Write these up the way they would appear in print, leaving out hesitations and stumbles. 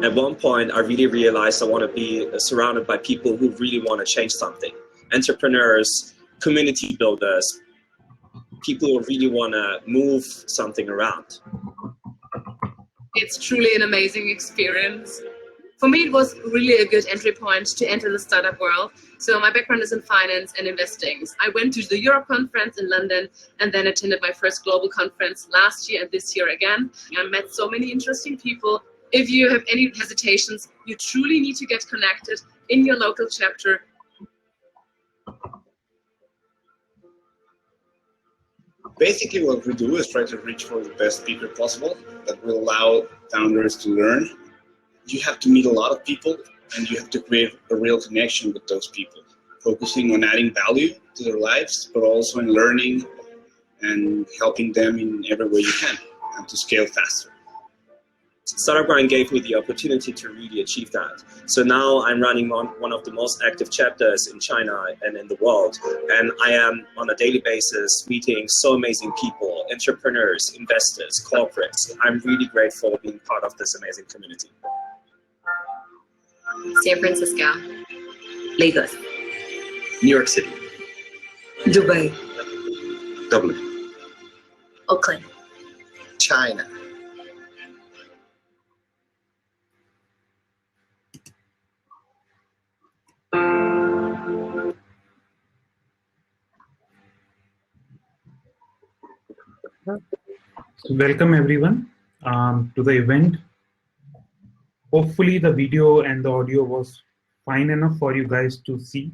At one point, I really realized I want to be surrounded by people who really want to change something. Entrepreneurs, community builders, people who really want to move something around. It's truly an amazing experience. For me, it was really a good entry point to enter the startup world. So my background is in finance and investing. I went to the Europe conference in London and then attended my first global conference last year and this year again. I met so many interesting people. If you have any hesitations, you truly need to get connected in your local chapter. Basically, what we do is try to reach for the best speaker possible that will allow founders to learn. You have to meet a lot of people and you have to create a real connection with those people, focusing on adding value to their lives, but also in learning and helping them in every way you can and to scale faster. Startup Grind gave me the opportunity to really achieve that. So now I'm running one of the most active chapters in China and in the world. And I am on a daily basis meeting so amazing people, entrepreneurs, investors, corporates. I'm really grateful being part of this amazing community. San Francisco, Lagos, New York City, Dubai, Dublin, Oakland, China. So welcome everyone to the event. Hopefully the video and the audio was fine enough for you guys to see.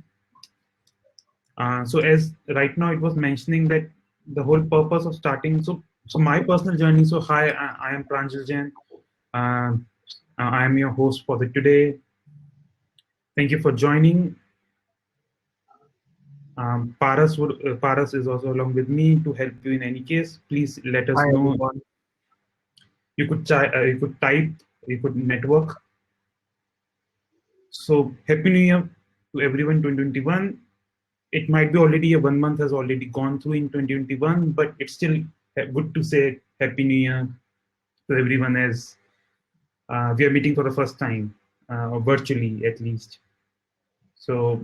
So as right now it was mentioning that the whole purpose of starting, so my personal journey, so hi, I am Pranjal Jain. I am your host for the today. Thank you for joining. Paras is also along with me to help you in any case. Please let us know. Everyone. You could type, you could network. So Happy New Year to everyone 2021. It might be already 1 month has already gone through in 2021, but it's still good to say Happy New Year to everyone as we are meeting for the first time, virtually at least. So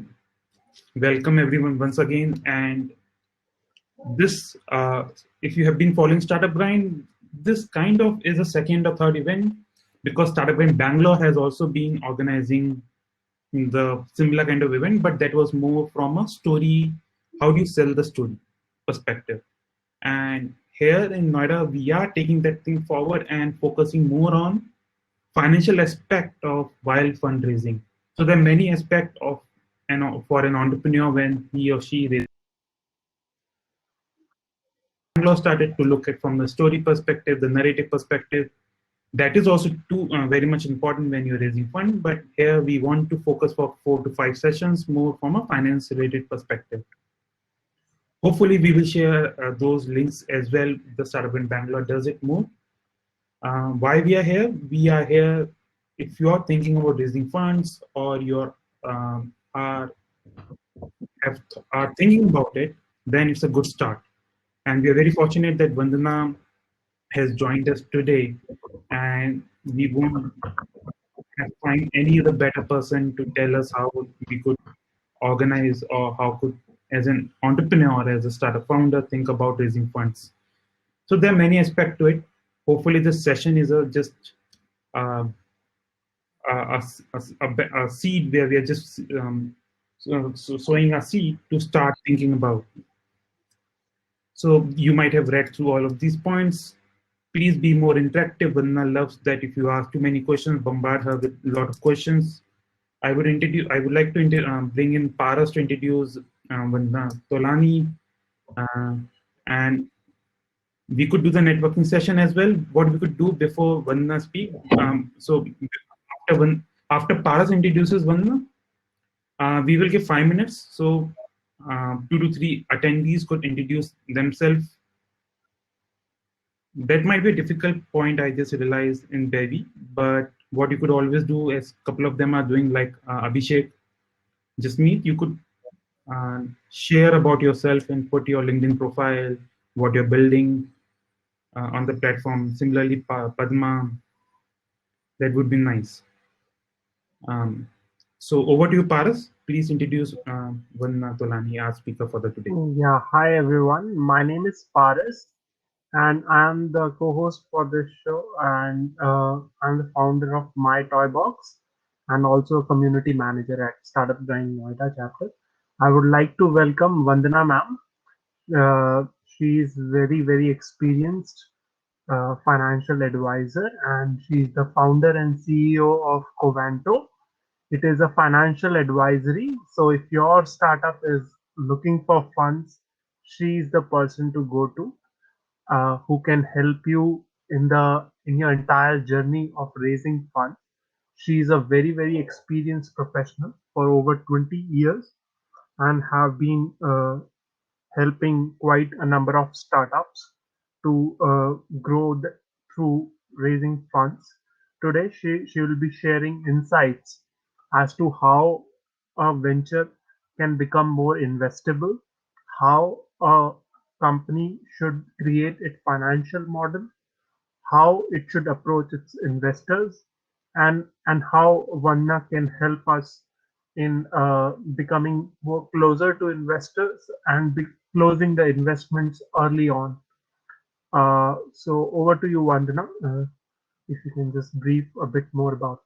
welcome everyone once again. And this, if you have been following Startup Grind, this kind of is a second or third event because Startup Grind Bangalore has also been organizing the similar kind of event, but that was more from a story, how do you sell the story perspective. And here in Noida, we are taking that thing forward and focusing more on financial aspect of while fundraising. So there are many aspects of for an entrepreneur when he or she raises. Bangalore started to look at from the story perspective, the narrative perspective. That is also very much important when you're raising fund, but here we want to focus for 4 to 5 sessions more from a finance related perspective. Hopefully we will share those links as well. The Startup in Bangalore does it more. Why we are here? We are here if you are thinking about raising funds or you're are thinking about it, then it's a good start. And we are very fortunate that Vandana has joined us today, and we won't find any other better person to tell us how we could organize or how could, as an entrepreneur, as a startup founder, think about raising funds. So there are many aspects to it. Hopefully this session is just a seed where we are just sowing a seed to start thinking about. So you might have read through all of these points. Please be more interactive. Vandana loves that if you ask too many questions, bombard her with a lot of questions. I would like to bring in Paras to introduce Vandana Tolani, and we could do the networking session as well. What we could do before Vandana speak. So after Paras introduces Vandana, we will give 5 minutes. So 2 to 3 attendees could introduce themselves. That might be a difficult point, I just realized in Bevi, but what you could always do is a couple of them are doing like Abhishek, Jasmeet, you could share about yourself and put your LinkedIn profile, what you're building on the platform. Similarly, Padma, that would be nice. So over to you, Paras. Please introduce Vandana Tolani, our speaker for the today. Yeah, hi everyone. My name is Paras, and I'm the co-host for this show, and I'm the founder of My Toy Box, and also a community manager at Startup Grind Noida chapter. I would like to welcome Vandana ma'am. She is very experienced financial advisor, and she's the founder and CEO of Covanto. It is a financial advisory. So if your startup is looking for funds, she's the person to go to, who can help you in your entire journey of raising funds. She's a very experienced professional for over 20 years and have been helping quite a number of startups to grow through raising funds. Today, she will be sharing insights as to how a venture can become more investable, how a company should create its financial model, how it should approach its investors, and how Vanna can help us in becoming more closer to investors and closing the investments early on. So over to you, Vandana. If you can just brief a bit more about.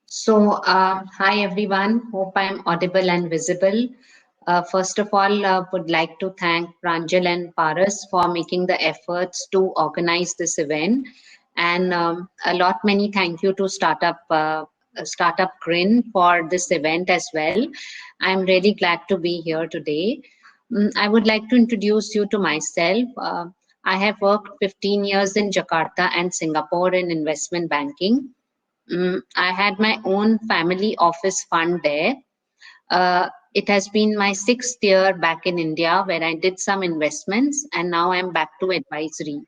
So, hi everyone. Hope I'm audible and visible. First of all, would like to thank Pranjal and Paras for making the efforts to organize this event, and many thank you to Startup Grin for this event as well. I'm really glad to be here today. I would like to introduce you to myself. I have worked 15 years in Jakarta and Singapore in investment banking. I had my own family office fund there. It has been my 6th year back in India where I did some investments, and now I'm back to advisory.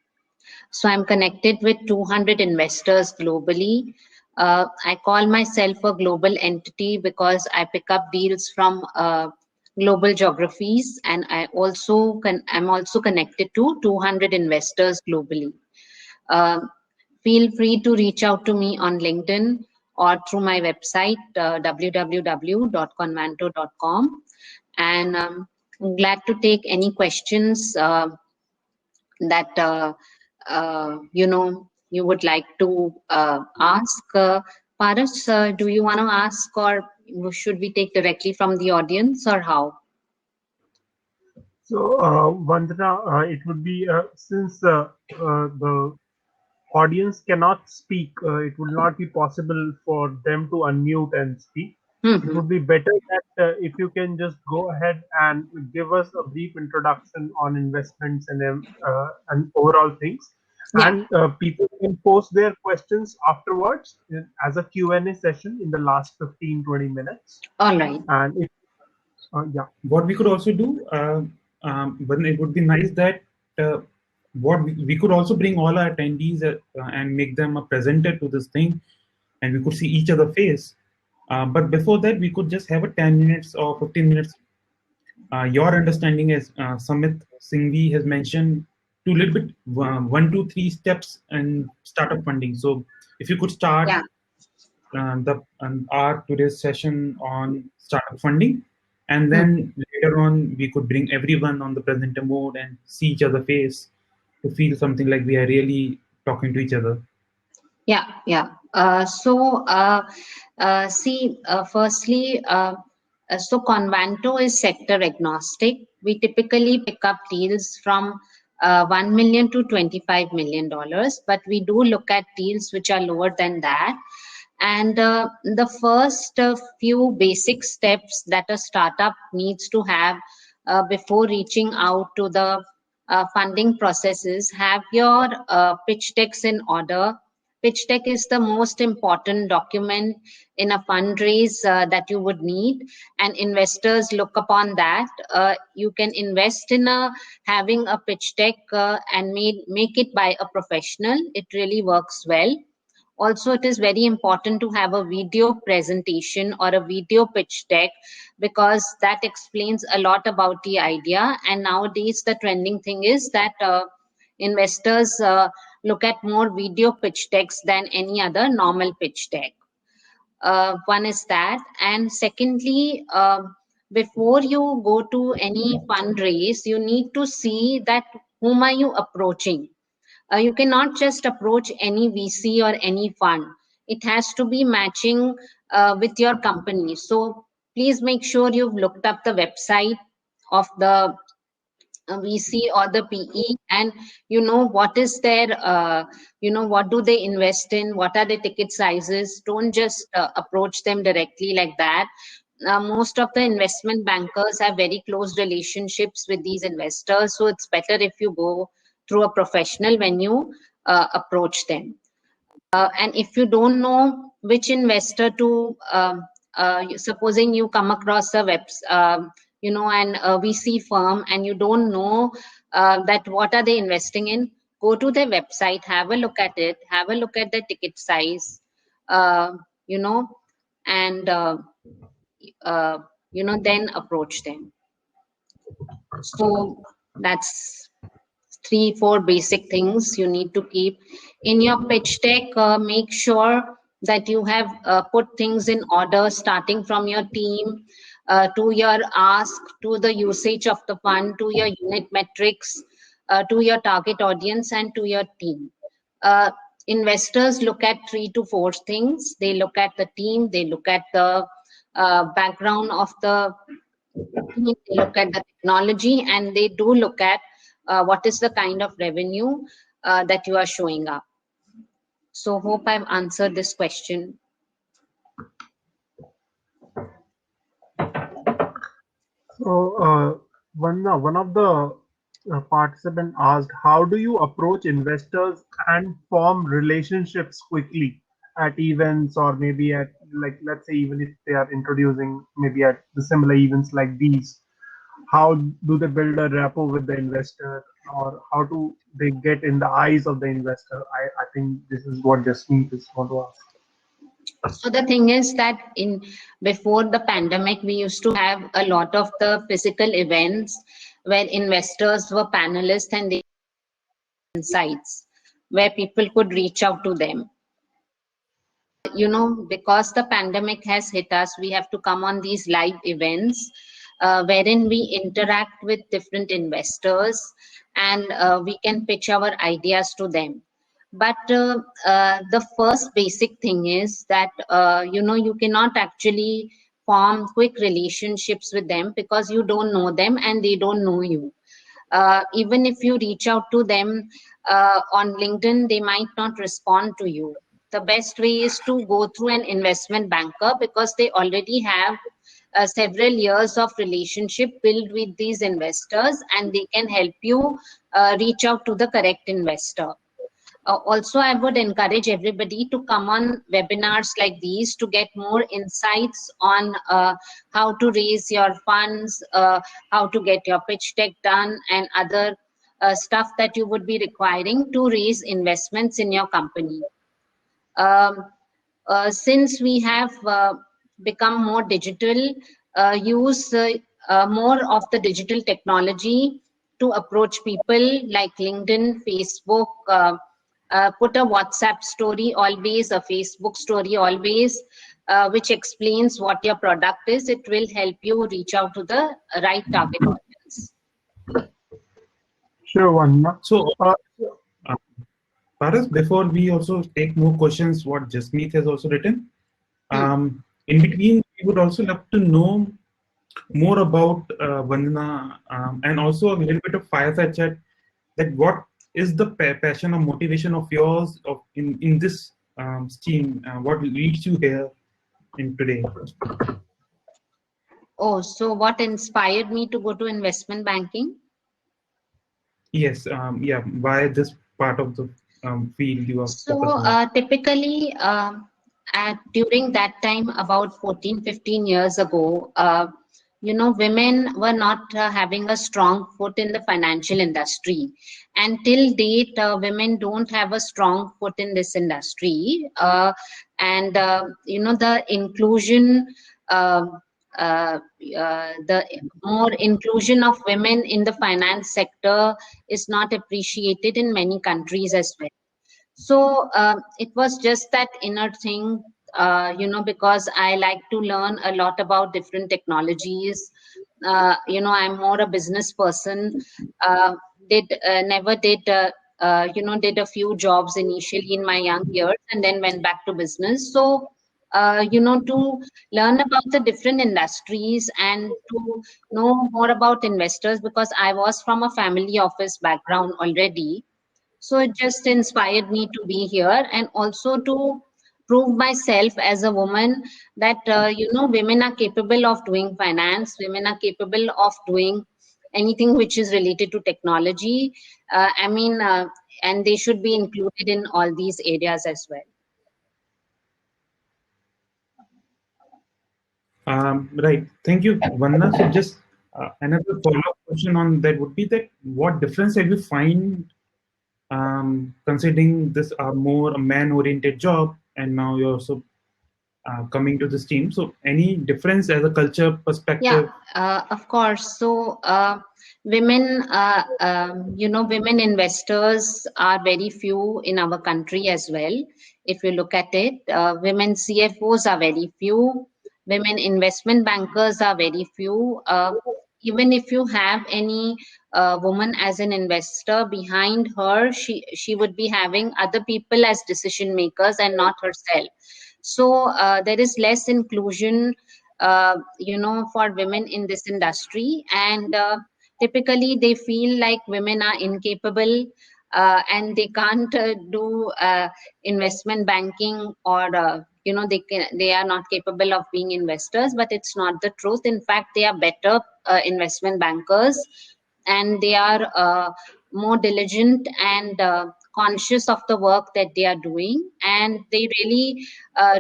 So I'm connected with 200 investors globally. I call myself a global entity because I pick up deals from global geographies, and I'm also connected to 200 investors globally. Feel free to reach out to me on LinkedIn or through my website, www.convanto.com. And I'm glad to take any questions that you would like to ask. Paras, do you want to ask, or should we take directly from the audience, or how? So, Vandana, it would be since the audience cannot speak, it would not be possible for them to unmute and speak. It would be better that if you can just go ahead and give us a brief introduction on investments and overall things. Yeah. And people can post their questions afterwards as a Q&A session in the last 15-20 minutes. All right. And if, yeah. What we could also do, but it would be nice that what we could also bring all our attendees and make them a presenter to this thing, and we could see each other face. But before that, we could just have a 10 minutes or 15 minutes. Your understanding, as Samit Singhvi has mentioned, to little bit 1, 2, 3 steps in startup funding. So if you could start our today's session on startup funding, and then later on we could bring everyone on the presenter mode and see each other face to feel something like we are really talking to each other. Firstly, so Convanto is sector agnostic. We typically pick up deals from $1 million to $25 million, but we do look at deals which are lower than that. And the first few basic steps that a startup needs to have before reaching out to the funding processes, have your pitch decks in order. Pitch deck is the most important document in a fundraise that you would need, and investors look upon that. You can invest in having a pitch deck and make it by a professional. It really works well. Also, it is very important to have a video presentation or a video pitch deck, because that explains a lot about the idea. And nowadays, the trending thing is that investors look at more video pitch decks than any other normal pitch deck. One is that, and secondly, before you go to any fundraise, you need to see that whom are you approaching. You cannot just approach any VC or any fund. It has to be matching with your company. So please make sure you've looked up the website of the VC or the PE, and you know what is their, what do they invest in, what are the ticket sizes. Don't just approach them directly like that. Most of the investment bankers have very close relationships with these investors, so it's better if you go through a professional venue, approach them. And if you don't know which investor to, supposing you come across a and a VC firm, and you don't know that what are they investing in, go to their website, have a look at it, have a look at the ticket size, and then approach them. So that's 3-4 basic things you need to keep in your pitch deck. Make sure that you have put things in order, starting from your team, to your ask, to the usage of the fund, to your unit metrics, to your target audience, and to your team. Investors look at 3 to 4 things. They look at the team, they look at the background of the team, they look at the technology, and they do look at what is the kind of revenue that you are showing up. So hope I've answered this question. So one of the participants asked, how do you approach investors and form relationships quickly at events, or maybe at, like, let's say, even if they are introducing maybe at the similar events like these? How do they build a rapport with the investor, or how do they get in the eyes of the investor? I think this is what Jasmeet is going to ask. So the thing is that before the pandemic, we used to have a lot of the physical events where investors were panelists and they had insights where people could reach out to them. Because the pandemic has hit us, we have to come on these live events wherein we interact with different investors, and we can pitch our ideas to them. But the first basic thing is that, you cannot actually form quick relationships with them because you don't know them and they don't know you. Even if you reach out to them on LinkedIn, they might not respond to you. The best way is to go through an investment banker, because they already have several years of relationship built with these investors, and they can help you reach out to the correct investor. Also, I would encourage everybody to come on webinars like these to get more insights on how to raise your funds, how to get your pitch deck done, and other stuff that you would be requiring to raise investments in your company. Since we have become more digital, use more of the digital technology to approach people like LinkedIn, Facebook, put a WhatsApp story always, a Facebook story always, which explains what your product is. It will help you reach out to the right target audience. Sure, Vandana. So, Paras, before we also take more questions, what Jasmeet has also written, in between, we would also love to know more about Vandana, and also a little bit of fireside chat, that what is the passion or motivation of yours in this stream? What leads you here in today? Oh, so what inspired me to go to investment banking? Yes, yeah, why this part of the field you are focusing on? Typically, during that time, about 14-15 years ago, women were not having a strong foot in the financial industry. And till date, women don't have a strong foot in this industry. The inclusion, the more inclusion of women in the finance sector is not appreciated in many countries as well. So it was just that inner thing, because I like to learn a lot about different technologies. I'm more a business person. Did never did did a few jobs initially in my young years, and then went back to business. So to learn about the different industries and to know more about investors, because I was from a family office background already. So it just inspired me to be here, and also to prove myself as a woman that, women are capable of doing finance, women are capable of doing anything which is related to technology. And they should be included in all these areas as well. Right. Thank you, Vanna. So just another follow-up question on that would be that what difference have you find considering this more a man-oriented job, and now you're also coming to this team. So any difference as a culture perspective? Yeah, of course. So women investors are very few in our country as well. If you look at it, women CFOs are very few. Women investment bankers are very few. Even if you have any woman as an investor behind her, she would be having other people as decision makers and not herself. So there is less inclusion, for women in this industry, and typically they feel like women are incapable, and they can't do investment banking, or they are not capable of being investors. But it's not the truth. In fact, they are better investment bankers, and they are more diligent and conscious of the work that they are doing, and they really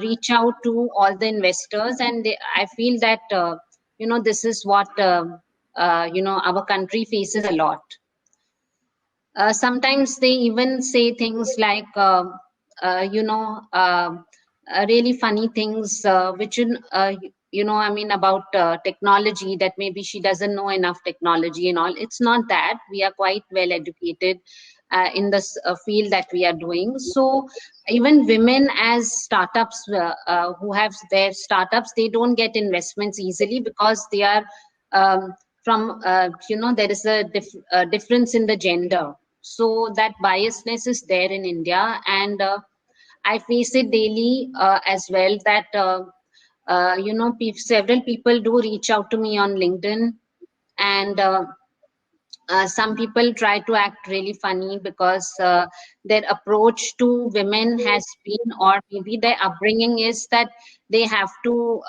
reach out to all the investors. And I feel that this is what our country faces a lot. Sometimes they even say things like really funny things, which about technology, that maybe she doesn't know enough technology and all. It's not that. We are quite well educated in this field that we are doing. So even women as startups, who have their startups, they don't get investments easily, because they are there is a difference in the gender. So that biasness is there in India, and I face it daily as well, that several people do reach out to me on LinkedIn, and some people try to act really funny, because their approach to women has been, or maybe their upbringing is that they have to,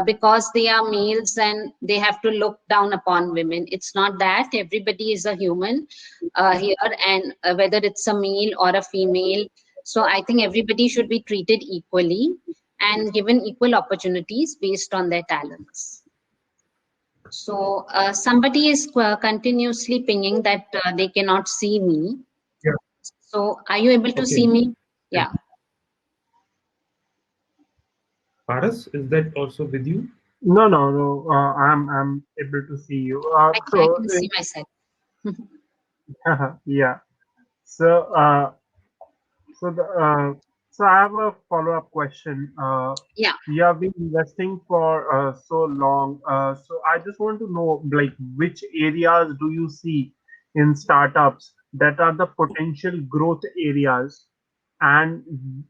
because they are males, and they have to look down upon women. It's not that. Everybody is a human here, and whether it's a male or a female. So I think everybody should be treated equally and given equal opportunities based on their talents. So somebody is continuously pinging that they cannot see me. Yeah. So are you able to see me? Yeah. Paras, is that also with you? No. I'm able to see you. I can see myself. Yeah. So I have a follow-up question. Yeah. You have been investing for so long. So I just want to know, like, which areas do you see in startups that are the potential growth areas, and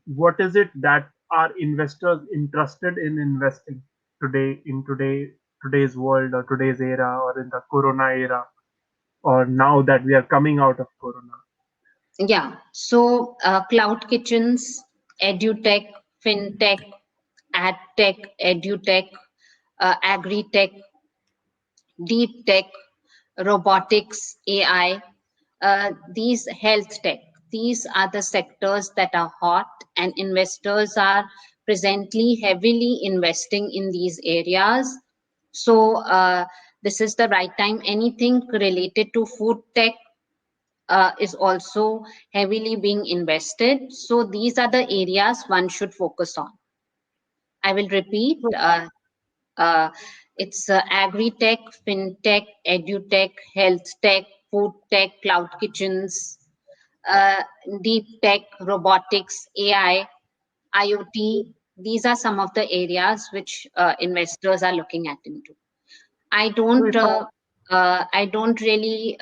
what is it that are investors interested in investing today in today's world, or today's era, or in the Corona era, or now that we are coming out of Corona? Yeah. So cloud kitchens, edutech, fintech, adtech, edutech, agri-tech, deep tech, robotics, AI, these health tech. These are the sectors that are hot, and investors are presently heavily investing in these areas. So this is the right time. Anything related to food tech is also heavily being invested. So these are the areas one should focus on. I will repeat. It's agri-tech, fintech, edutech, health tech, food tech, cloud kitchens, deep tech, robotics, AI, IoT. These are some of the areas which investors are looking at into. I don't really,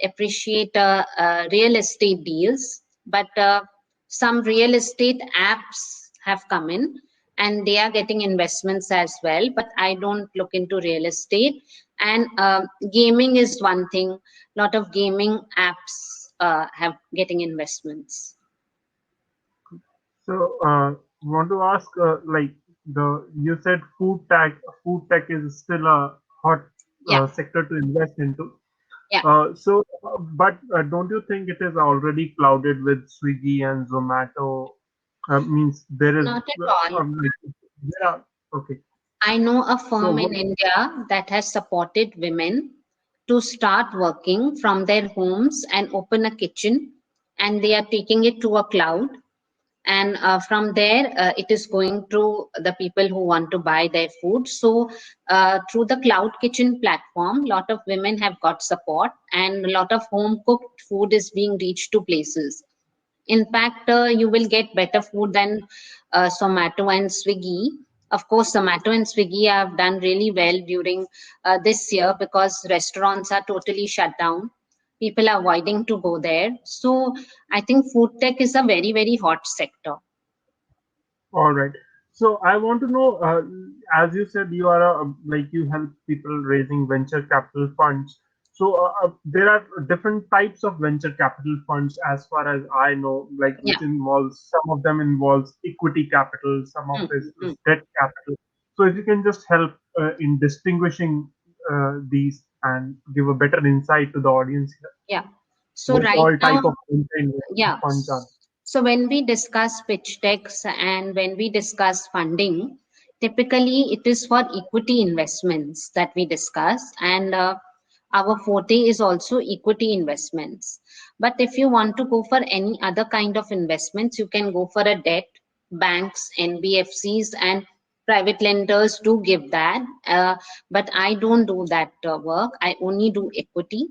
appreciate real estate deals, but some real estate apps have come in and they are getting investments as well. But I don't look into real estate. And gaming is one thing. A lot of gaming apps have getting investments. So, want to ask, you said food tech is still a hot sector to invest into. Yeah. But don't you think it is already clouded with Swiggy and Zomato? Means there is Not at all. Okay. I know a firm in India that has supported women to start working from their homes and open a kitchen, and they are taking it to a cloud. And from there, it is going to the people who want to buy their food. So through the cloud kitchen platform, a lot of women have got support, and a lot of home cooked food is being reached to places. In fact, you will get better food than Zomato and Swiggy. Of course, Zomato and Swiggy have done really well during this year because restaurants are totally shut down. People are avoiding to go there. So I think food tech is a very, very hot sector. All right. So I want to know, as you said, you are you help people raising venture capital funds. So there are different types of venture capital funds, as far as I know, which involves, some of them involves equity capital, some of this is debt capital. So if you can just help in distinguishing these and give a better insight to the audience here. Yeah. So what right all now, type of funds are. So when we discuss pitch decks and when we discuss funding, typically it is for equity investments that we discuss, and our forte is also equity investments. But if you want to go for any other kind of investments, you can go for a debt. Banks, NBFCs, and private lenders do give that, but I don't do that work. I only do equity.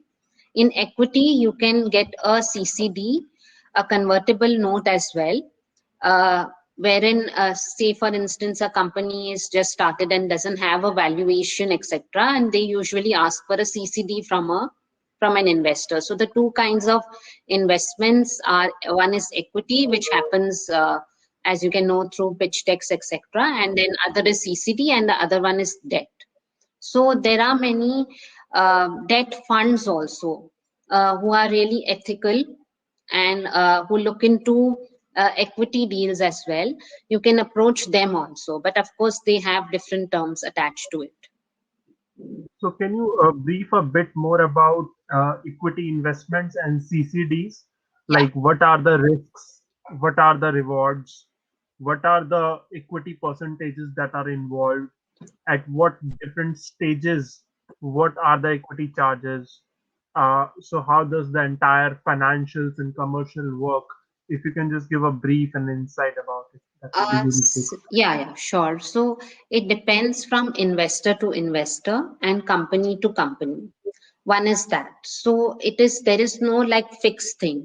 In equity, you can get a CCD, a convertible note as well, wherein, say for instance, a company is just started and doesn't have a valuation, etc., and they usually ask for a CCD from an investor. So the two kinds of investments are, one is equity, which happens as you can know through pitch decks, etc., and then other is CCD, and the other one is debt. So there are many debt funds also who are really ethical and who look into equity deals as well. You can approach them also, but of course they have different terms attached to it. So can you brief a bit more about equity investments and CCDs? Like what are the risks? What are the rewards? What are the equity percentages that are involved? At what different stages? What are the equity charges? So how does the entire financials and commercial work? If you can just give a brief and insight about it. That would be really Yeah, sure. So it depends from investor to investor and company to company. One is that. So there is no like fixed thing.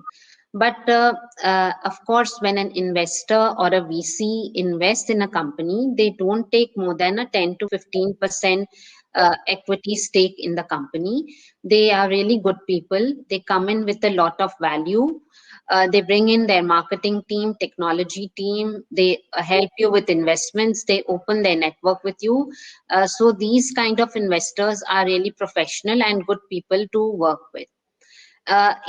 But of course, when an investor or a VC invests in a company, they don't take more than a 10 to 15% equity stake in the company. They are really good people. They come in with a lot of value. They bring in their marketing team, technology team. They help you with investments. They open their network with you. So these kind of investors are really professional and good people to work with.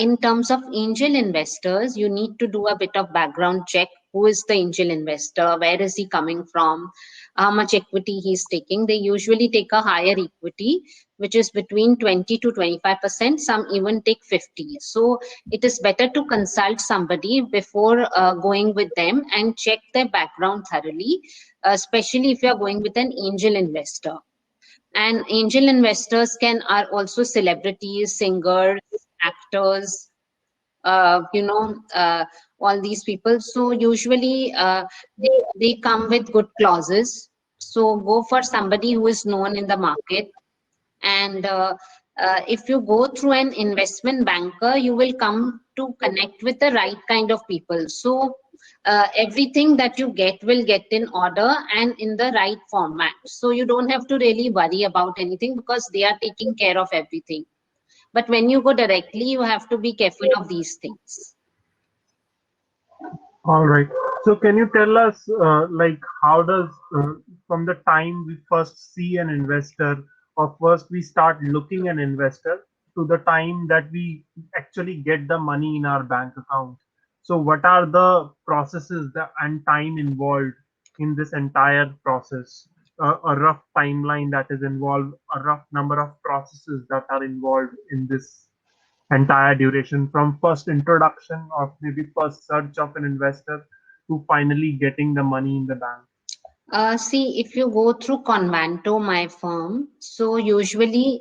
In terms of angel investors, you need to do a bit of background check. Who is the angel investor? Where is he coming from? How much equity he's taking? They usually take a higher equity, which is between 20 to 25%. Some even take 50. So it is better to consult somebody before going with them and check their background thoroughly, especially if you are going with an angel investor. And angel investors are also celebrities, singers, actors, all these people. So usually they come with good clauses. So go for somebody who is known in the market, and If you go through an investment banker, you will come to connect with the right kind of people. So everything that you get will get in order and in the right format. So you don't have to really worry about anything because they are taking care of everything. But when you go directly, you have to be careful of these things. All right. So can you tell us, like, how does, from the time we first see an investor or first we start looking an investor to the time that we actually get the money in our bank account? So what are the processes and time involved in this entire process? A rough timeline that is involved, a rough number of processes that are involved in this entire duration, from first introduction of maybe first search of an investor to finally getting the money in the bank? See, if you go through Convanto, my firm, so usually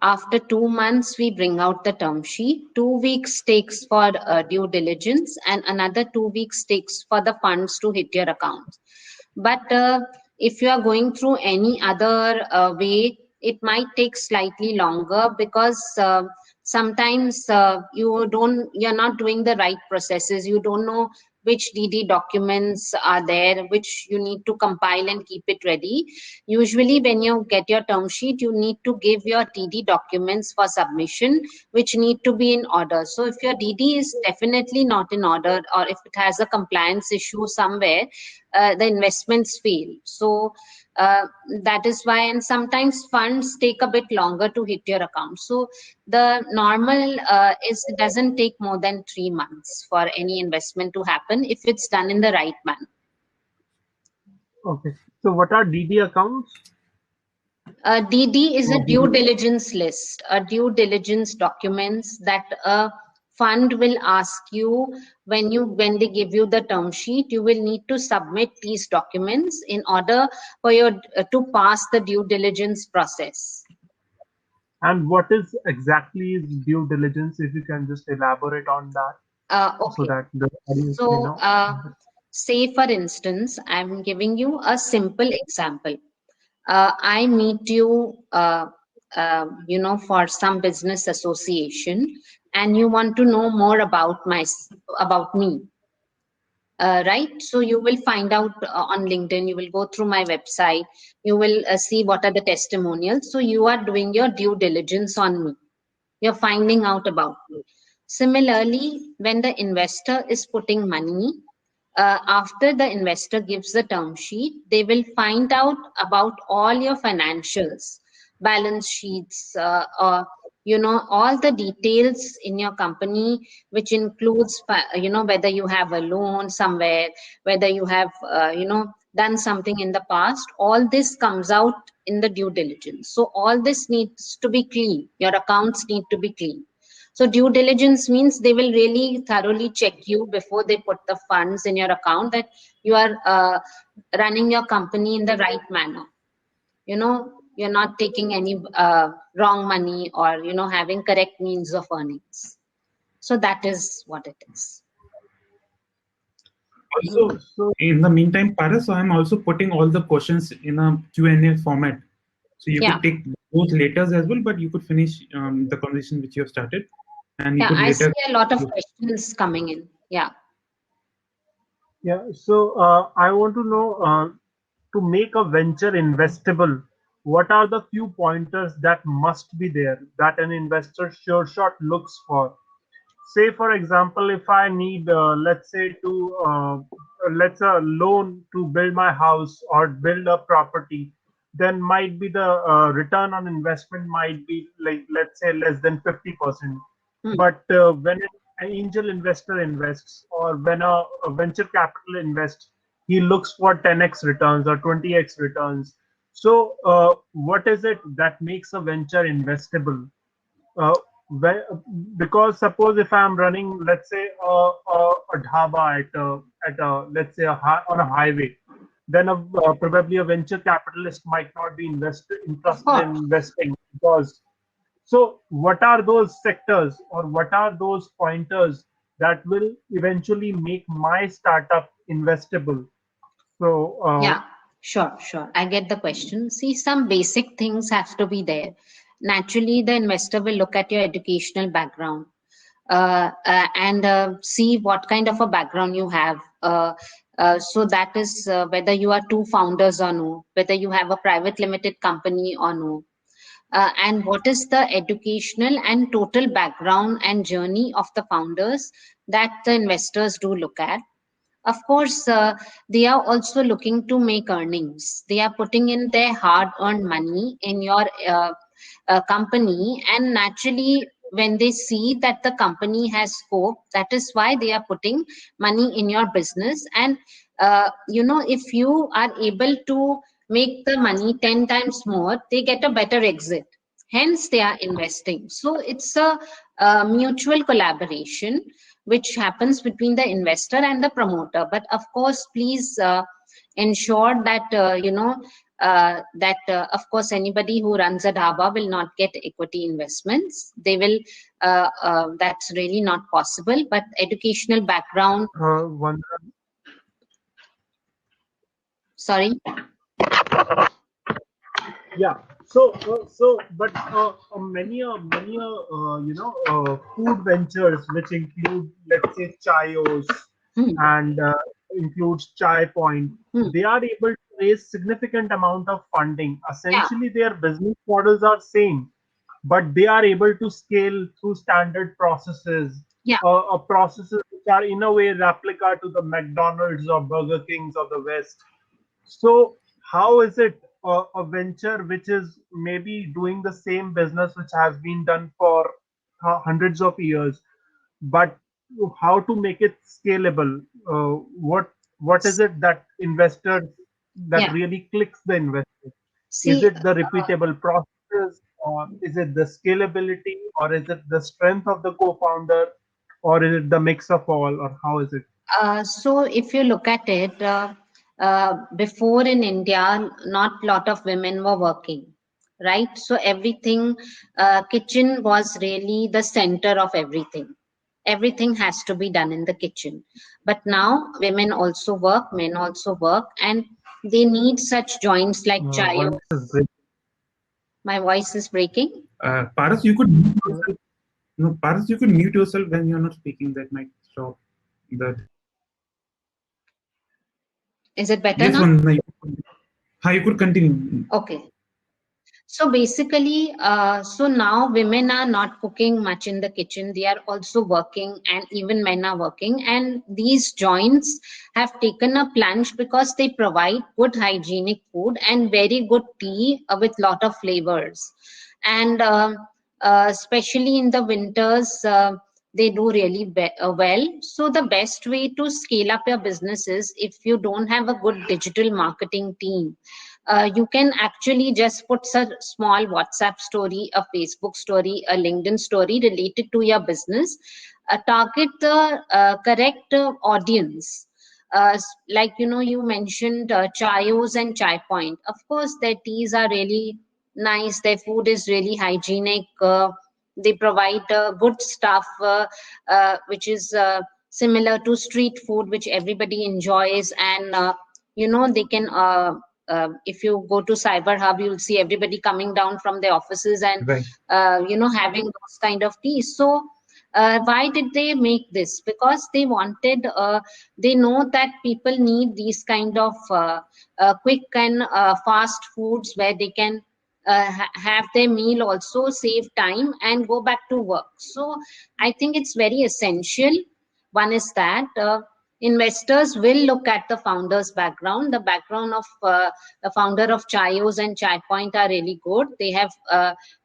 after 2 months, we bring out the term sheet. 2 weeks takes for due diligence and another 2 weeks takes for the funds to hit your account. But if you are going through any other way, it might take slightly longer because sometimes you're not doing the right processes. You don't know which DD documents are there, which you need to compile and keep it ready. Usually when you get your term sheet, you need to give your DD documents for submission, which need to be in order. So if your DD is definitely not in order, or if it has a compliance issue somewhere, the investments fail. So that is why, and sometimes funds take a bit longer to hit your account. So the normal is it doesn't take more than 3 months for any investment to happen if it's done in the right manner. Okay. So what are DD accounts? DD is a due diligence list, a due diligence documents that a fund will ask you when they give you the term sheet. You will need to submit these documents in order for your to pass the due diligence process. And what is exactly is due diligence? If you can just elaborate on that, Okay. so that the audience may So, know. say for instance, I'm giving you a simple example. I meet you, for some business association, and you want to know more about me, right? So you will find out on LinkedIn. You will go through my website. You will see what are the testimonials. So you are doing your due diligence on me. You're finding out about me. Similarly, when the investor is putting money, after the investor gives the term sheet, they will find out about all your financials, balance sheets, all the details in your company, which includes, whether you have a loan somewhere, whether you have, done something in the past. All this comes out in the due diligence. So all this needs to be clean. Your accounts need to be clean. So due diligence means they will really thoroughly check you before they put the funds in your account, that you are running your company in the right manner. You're not taking any wrong money, or, having correct means of earnings. So that is what it is. Also, in the meantime, Paras, so I'm also putting all the questions in a Q&A format. So you could take both later as well, but you could finish the conversation which you have started. And you could I later see a lot of questions coming in. Yeah. So I want to know, to make a venture investable, what are the few pointers that must be there that an investor sure shot looks for? Say, for example, if I need, let's say, a loan to build my house or build a property, then might be the return on investment might be, like, let's say, less than 50%. But when an angel investor invests, or when a venture capital invests, he looks for 10x returns or 20x returns. So what is it that makes a venture investable? Because suppose if I'm running, let's say, a dhaba at a let's say on a highway, then probably a venture capitalist might not be interested in investing. Because, so what are those sectors, or what are those pointers that will eventually make my startup investable? So yeah, sure. I get the question. See, some basic things have to be there. naturally the investor will look at your educational background and see what kind of a background you have. So that is whether you are two founders or no, whether you have a private limited company or no. And what is the educational and total background and journey of the founders that the investors do look at. Of course, they are also looking to make earnings. They are putting in their hard-earned money in your company, and naturally, when they see that the company has scope, that is why they are putting money in your business. And if you are able to make the money 10 times more, they get a better exit. Hence, they are investing. So it's a mutual collaboration which happens between the investor and the promoter. But of course, please ensure that of course anybody who runs a dhaba will not get equity investments. They will that's really not possible. But educational background. Sorry. Yeah. But many food ventures which include, let's say, Chayos and includes Chai Point, they are able to raise significant amount of funding. Essentially, their business models are same, but they are able to scale through standard processes, processes which are in a way replica to the McDonald's or Burger Kings of the West. So how is it a venture which is maybe doing the same business which has been done for hundreds of years, but how to make it scalable? What is it that investors that really clicks the investor? Is it the repeatable processes, or is it the scalability, or is it the strength of the co-founder, or is it the mix of all, or how is it? So if you look at it, before in India, not a lot of women were working, right? So everything, kitchen was really the center of everything. Everything has to be done in the kitchen. But now women also work, men also work, and they need such joints like Chayo. My voice is breaking. Paras, you could mute yourself. No, Paras, you could mute yourself when you're not speaking. That might stop that. Is it better yes, now? You could continue. Okay. So basically, so now women are not cooking much in the kitchen. They are also working, and even men are working. And these joints have taken a plunge because they provide good hygienic food and very good tea with lot of flavors. And especially in the winters, they do really well. So the best way to scale up your business is, if you don't have a good digital marketing team, you can actually just put a small WhatsApp story, a Facebook story, a LinkedIn story related to your business, target the correct audience. Like, you mentioned Chayos and Chai Point. Of course, their teas are really nice. Their food is really hygienic. They provide good stuff, which is similar to street food, which everybody enjoys. And, they can... if you go to Cyber Hub, you'll see everybody coming down from their offices and, having those kind of teas. So why did they make this? Because they wanted, they know that people need these kind of quick and fast foods where they can have their meal, also save time and go back to work. So I think it's very essential. One is that investors will look at the founder's background. The background of the founder of Chayos and Chai Point are really good. They have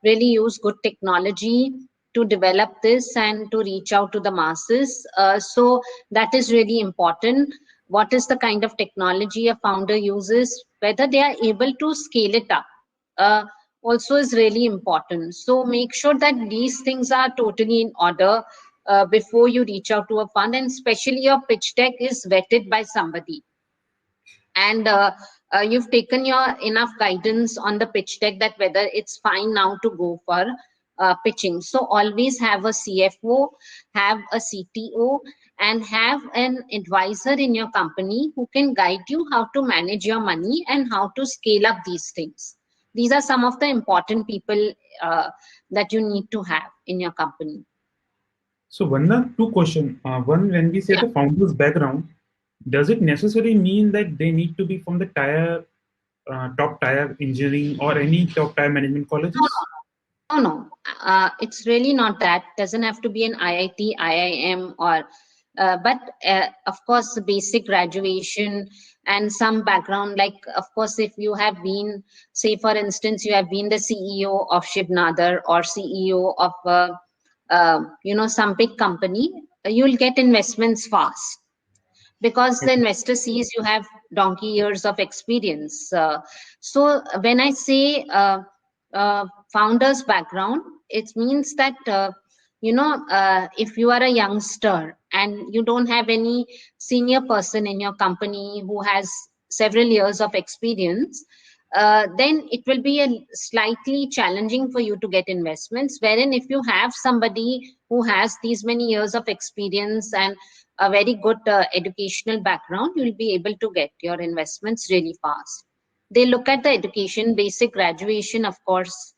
really used good technology to develop this and to reach out to the masses. So that is really important. What is the kind of technology a founder uses, whether they are able to scale it up, also is really important. So make sure that these things are totally in order before you reach out to a fund, and especially your pitch deck is vetted by somebody. And you've taken your enough guidance on the pitch deck that whether it's fine now to go for pitching. So always have a CFO, have a CTO, and have an advisor in your company who can guide you how to manage your money and how to scale up these things. These are some of the important people that you need to have in your company. So Vanda, two questions. One, when we say the founder's background, does it necessarily mean that they need to be from the top tier engineering or any top tier management colleges? No. It's really not that. Doesn't have to be an IIT, IIM, or but of course, the basic graduation and some background. Like, of course, if you have been, say, for instance, you have been the CEO of Shiv Nadar or CEO of some big company, you'll get investments fast because the investor sees you have donkey years of experience. So when I say founder's background, it means that if you are a youngster and you don't have any senior person in your company who has several years of experience, then it will be slightly challenging for you to get investments. Wherein if you have somebody who has these many years of experience and a very good educational background, you will be able to get your investments really fast. They look at the education, basic graduation, of course.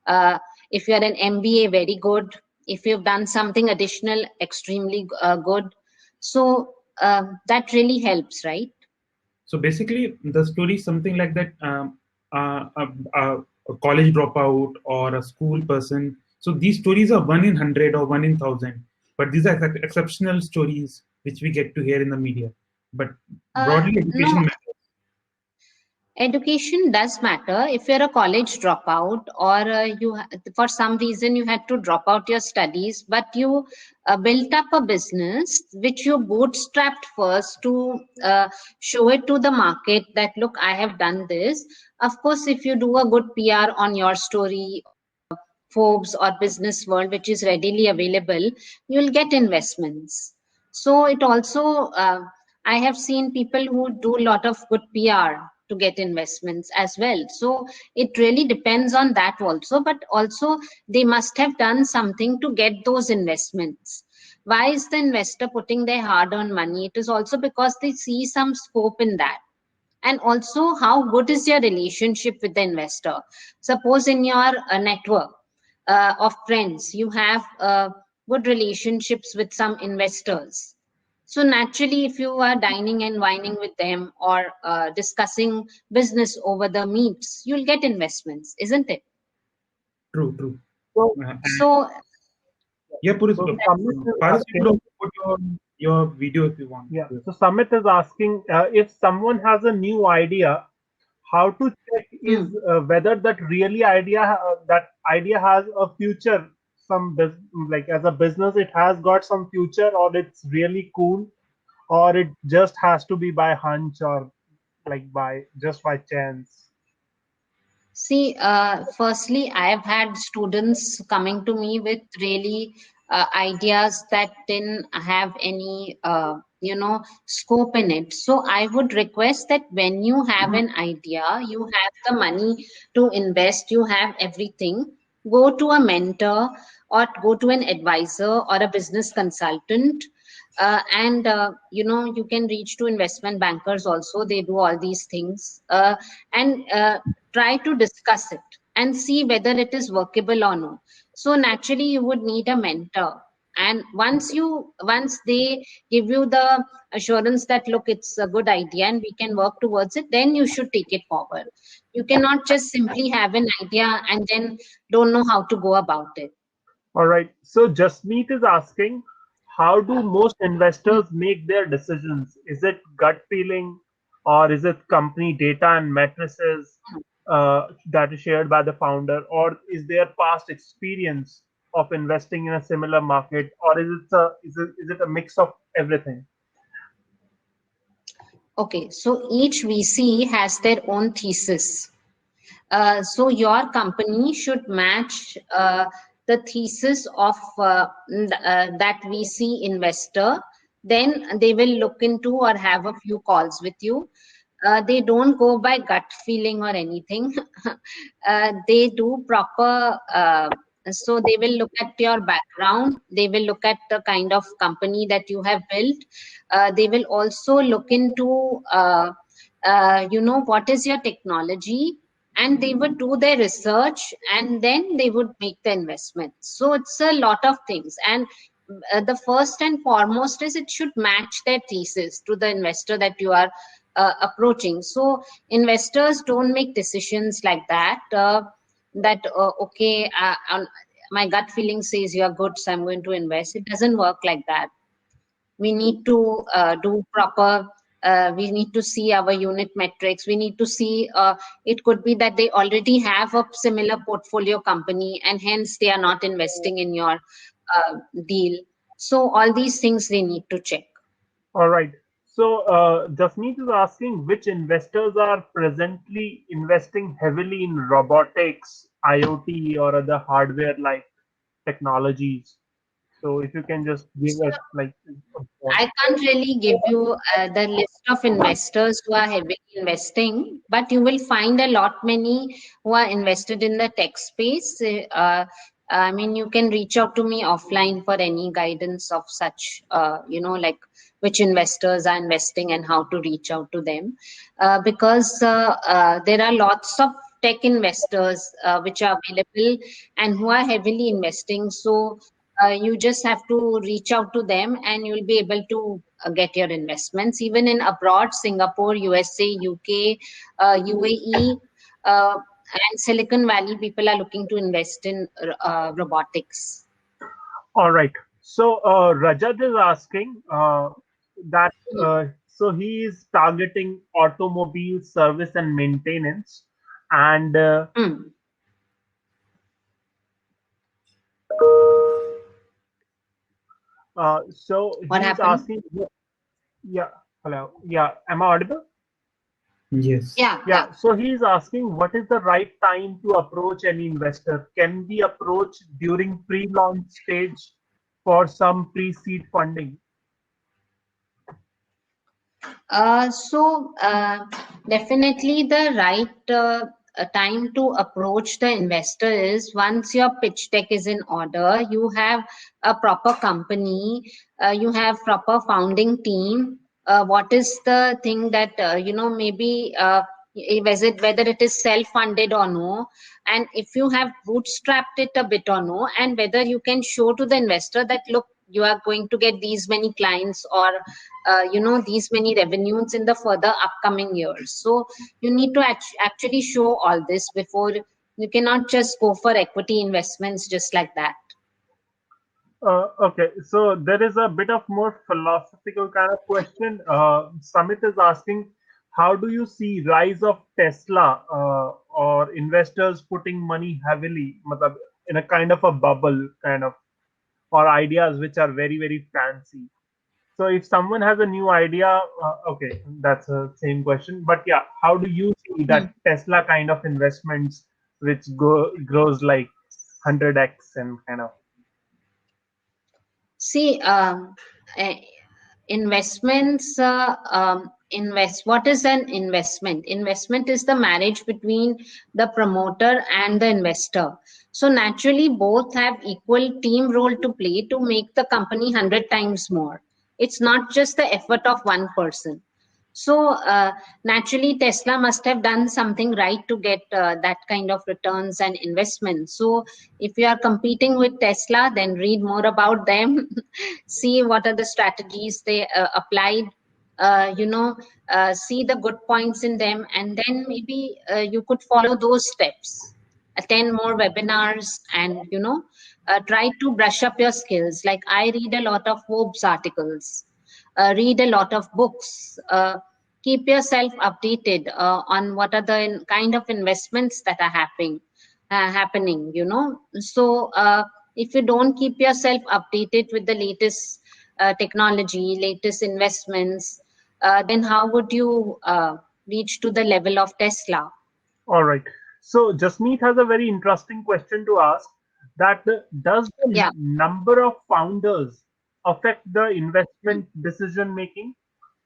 If you're an MBA, very good. If you've done something additional, extremely good. So that really helps, right? So basically, the story is something like that: a college dropout or a school person. So these stories are 1 in 100 or 1 in 1,000. But these are exceptional stories which we get to hear in the media. But broadly, education matters. Education does matter. If you're a college dropout or for some reason you had to drop out your studies, but you built up a business which you bootstrapped first to show it to the market that, look, I have done this. Of course, if you do a good PR on your story, Forbes or Business World, which is readily available, you'll get investments. So it also, I have seen people who do a lot of good PR to get investments as well. So it really depends on that also, but also they must have done something to get those investments. Why is the investor putting their hard-earned money? It is also because they see some scope in that. And also, how good is your relationship with the investor? Suppose in your network of friends, you have good relationships with some investors. So naturally, if you are dining and wining with them or discussing business over the meets, you'll get investments, isn't it? True. So yeah, Puris, So Paras, you could also put your video if you want. Yeah. So Samit is asking if someone has a new idea, how to check is whether that idea has a future. Like as a business, it has got some future, or it's really cool, or it just has to be by hunch or like by chance. see, firstly, I have had students coming to me with really ideas that didn't have any, scope in it. So I would request that when you have an idea, you have the money to invest, you have everything, go to a mentor or go to an advisor or a business consultant. And you can reach to investment bankers also. They do all these things, and try to discuss it and see whether it is workable or no. So naturally you would need a mentor, and once they give you the assurance that, look, it's a good idea and we can work towards it, then you should take it forward. You cannot just simply have an idea and then don't know how to go about it. All right. So Jasmeet is asking, how do most investors make their decisions? Is it gut feeling, or is it company data and matrices that is shared by the founder, or is there past experience of investing in a similar market, or is it a mix of everything? Okay, so each VC has their own thesis. So your company should match the thesis of that VC investor. Then they will look into or have a few calls with you. They don't go by gut feeling or anything. They do proper, so they will look at your background. They will look at the kind of company that you have built. They will also look into, what is your technology? and they would do their research and then they would make the investment. So it's a lot of things. And the first and foremost is it should match their thesis to the investor that you are approaching. So investors don't make decisions like that, my gut feeling says you're good, so I'm going to invest. It doesn't work like that. We need to do proper, we need to see our unit metrics. We need to see, it could be that they already have a similar portfolio company and hence they are not investing in your deal. So all these things they need to check. All right. So Jasmeet is asking which investors are presently investing heavily in robotics, IoT, or other hardware-like technologies. So if you can just give us like. I can't really give you the list of investors who are heavily investing, but you will find a lot many who are invested in the tech space. I mean, you can reach out to me offline for any guidance of such, like which investors are investing and how to reach out to them, because there are lots of tech investors which are available and who are heavily investing. So you just have to reach out to them and you'll be able to get your investments. Even in abroad, Singapore, USA, UK, UAE, and Silicon Valley, people are looking to invest in robotics. All right. So Rajat is asking that, so he is targeting automobile service and maintenance, and so what he's happened? asking, yeah, hello, yeah, am I audible? Yes. Yeah. So he's asking, what is the right time to approach any investor? Can we approach during pre-launch stage for some pre-seed funding? So definitely the right time to approach the investor is once your pitch deck is in order, you have a proper company, you have proper founding team. What is the thing that maybe whether it is self-funded or no, and if you have bootstrapped it a bit or no, and whether you can show to the investor that look, you are going to get these many clients or these many revenues in the further upcoming years. So you need to actually show all this before. You cannot just go for equity investments just like that. Okay, so there is a bit of more philosophical kind of question. Samit is asking, how do you see rise of Tesla or investors putting money heavily in a kind of a bubble kind of, or ideas which are very, very fancy? So if someone has a new idea, okay, that's the same question. But yeah, how do you see that Tesla kind of investments which grows like 100x and kind of? See, investments, what is an investment? Investment is the marriage between the promoter and the investor. So naturally, both have equal team role to play to make the company 100 times more. It's not just the effort of one person. So naturally, Tesla must have done something right to get that kind of returns and investments. So if you are competing with Tesla, then read more about them, see what are the strategies they applied, see the good points in them, and then maybe you could follow those steps. Attend more webinars and try to brush up your skills. Like I read a lot of Forbes articles, read a lot of books, keep yourself updated on what are the kind of investments that are happening. So if you don't keep yourself updated with the latest technology, latest investments, then how would you reach to the level of Tesla? All right. So Jasmeet has a very interesting question to ask. That does the number of founders affect the investment decision making?